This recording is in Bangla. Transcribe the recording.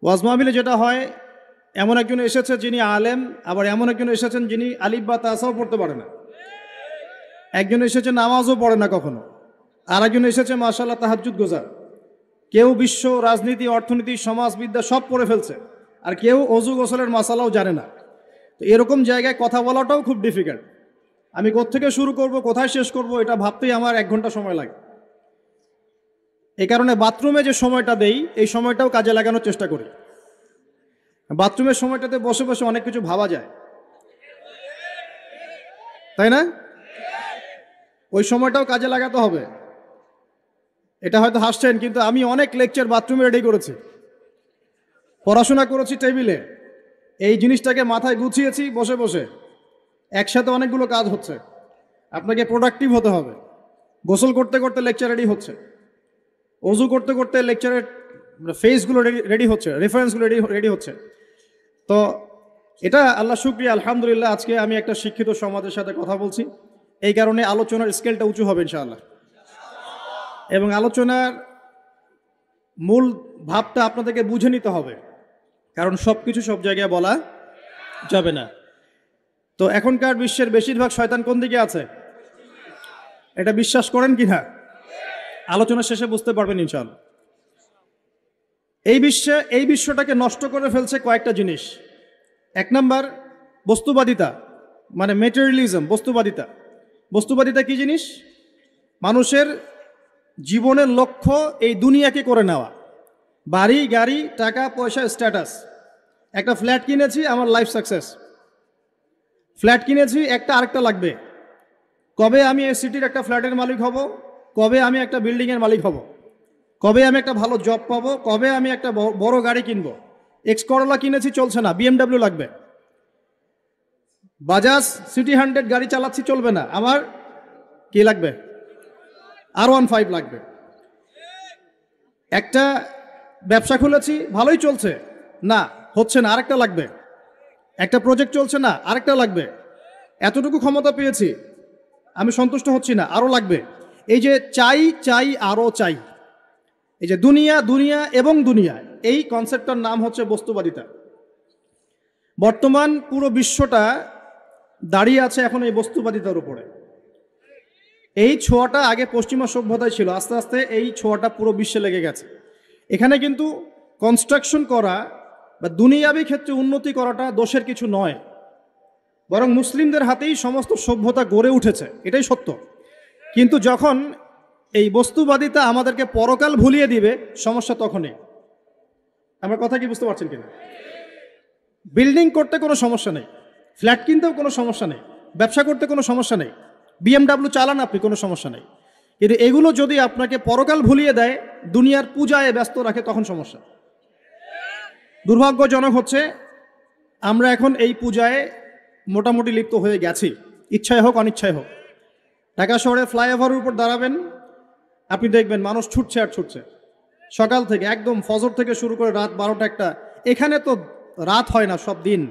ওয়াজ মাহফিলে যেটা হয়, এমন একজন এসেছে যিনি আলেম, আবার এমন একজন এসেছেন যিনি আলিফ বা তাসাও পড়তে পারে না। একজন এসেছে নামাজও পড়ে না কখনো, আর একজন এসেছে মাশাআল্লাহ তাহাজ্জুদ গোজার। কেউ বিশ্ব রাজনীতি, অর্থনীতি, সমাজবিদ্যা সব পড়ে ফেলছে, আর কেউ অজু গোসলের মাসালাও জানে না। তো এরকম জায়গায় কথা বলাটাও খুব ডিফিকাল্ট। আমি কোত্থেকে শুরু করব, কোথায় শেষ করব, এটা ভাবতেই আমার 1 ঘন্টা সময় লাগে। এই কারণে বাথরুমে যে সময়টা দেই, এই সময়টাও কাজে লাগানোর চেষ্টা করি। বাথরুমের সময়টাতে বসে বসে অনেক কিছু ভাবা যায়, তাই না? ওই সময়টাও কাজে লাগাতে হবে। এটা হয়তো হাসছেন, কিন্তু আমি অনেক লেকচার বাথরুমে রেডি করেছি, পড়াশোনা করেছি টেবিলে, এই জিনিসটাকে মাথায় গুছিয়েছি বসে বসে। একসাথে অনেকগুলো কাজ হচ্ছে, আপনাকে প্রোডাক্টিভ হতে হবে। গোসল করতে করতে লেকচার রেডি হচ্ছে, অজু করতে করতে লেকচারের ফেসগুলো রেডি হচ্ছে, রেফারেন্সগুলো রেডি হচ্ছে। তো এটা আল্লাহ শুকরিয়া, আলহামদুলিল্লাহ, আজকে আমি একটা শিক্ষিত সমাজের সাথে কথা বলছি। এই কারণে আলোচনার স্কেলটা উঁচু হবে ইনশাআল্লাহ, এবং আলোচনার মূল ভাবটা আপনাদেরকে বুঝে নিতে হবে, কারণ সব কিছু সব জায়গায় বলা যাবে না। তো এখনকার বিশ্বের বেশিরভাগ শয়তান কোন দিকে আছে, এটা বিশ্বাস করেন কি না? আলোচনা শেষে বুঝতে পারবেন ইনশাআল্লাহ। এই বিশ্বটাকে নষ্ট করে ফেলছে কয়েকটা জিনিস। 1 নাম্বার, বস্তুবাদিতা, মানে মেটেরিয়ালিজম। বস্তুবাদিতা কি জিনিস? মানুষের জীবনের লক্ষ্য এই দুনিয়াকে করে নেওয়া, বাড়ি গাড়ি, টাকা পয়সা, স্ট্যাটাস। একটা ফ্ল্যাট কিনেছি, আমার লাইফ সাকসেস। ফ্ল্যাট কিনেছি, একটা আরেকটা লাগবে। কবে আমি এই সিটির একটা ফ্ল্যাটের মালিক হব, কবে আমি একটা বিল্ডিংয়ের মালিক হব, কবে আমি একটা ভালো জব পাবো, কবে আমি একটা বড় গাড়ি কিনবো। এক্স করোলা কিনেছি, চলছে না, বিএমডাব্লিউ লাগবে। বাজাজ সিটি 100 গাড়ি চালাচ্ছি, চলবে না, আমার কি লাগবে? R15 লাগবে। একটা ব্যবসা খুলেছি, ভালোই চলছে, না হচ্ছে না, আরেকটা লাগবে। একটা প্রজেক্ট চলছে না, আরেকটা লাগবে। এতটুকু ক্ষমতা পেয়েছি, আমি সন্তুষ্ট হচ্ছি না, আরও লাগবে। এই যে চাই চাই আরও চাই, এই যে দুনিয়া দুনিয়া এবং দুনিয়া, এই কনসেপ্টটার নাম হচ্ছে বস্তুবাদিতা। বর্তমান পুরো বিশ্বটা দাঁড়িয়ে আছে এখন এই বস্তুবাদিতার উপরে। এই ছোঁয়াটা আগে পশ্চিমা সভ্যতায় ছিল, আস্তে আস্তে এই ছোঁয়াটা পুরো বিশ্বে লেগে গেছে। এখানে কিন্তু কনস্ট্রাকশন করা বা দুনিয়াবী ক্ষেত্রে উন্নতি করাটা দোষের কিছু নয়, বরং মুসলিমদের হাতেই সমস্ত সভ্যতা গড়ে উঠেছে, এটাই সত্য। কিন্তু যখন এই বস্তুবাদিতা আমাদেরকে পরকাল ভুলিয়ে দিবে, সমস্যা তখনই। আমার কথা কি বুঝতে পারছেন কিনা? বিল্ডিং করতে কোনো সমস্যা নেই, ফ্ল্যাট কিনতেও কোনো সমস্যা নেই, ব্যবসা করতে কোনো সমস্যা নেই, বিএমডাব্লিউ চালান আপনি, কোনো সমস্যা নেই। কিন্তু এগুলো যদি আপনাকে পরকাল ভুলিয়ে দেয়, দুনিয়ার পূজায় ব্যস্ত রাখে, তখন সমস্যা। দুর্ভাগ্যজনক হচ্ছে আমরা এখন এই পূজায় মোটামুটি লিপ্ত হয়ে গেছি, ইচ্ছায় হোক অনিচ্ছায় হোক। ঢাকা শহরে ফ্লাইওভারের উপর দাঁড়াবেন, আপনি দেখবেন মানুষ ছুটছে আর ছুটছে, সকাল থেকে একদম ফজর থেকে শুরু করে রাত 12টা 1টা। এখানে তো রাত হয় না, সব দিন।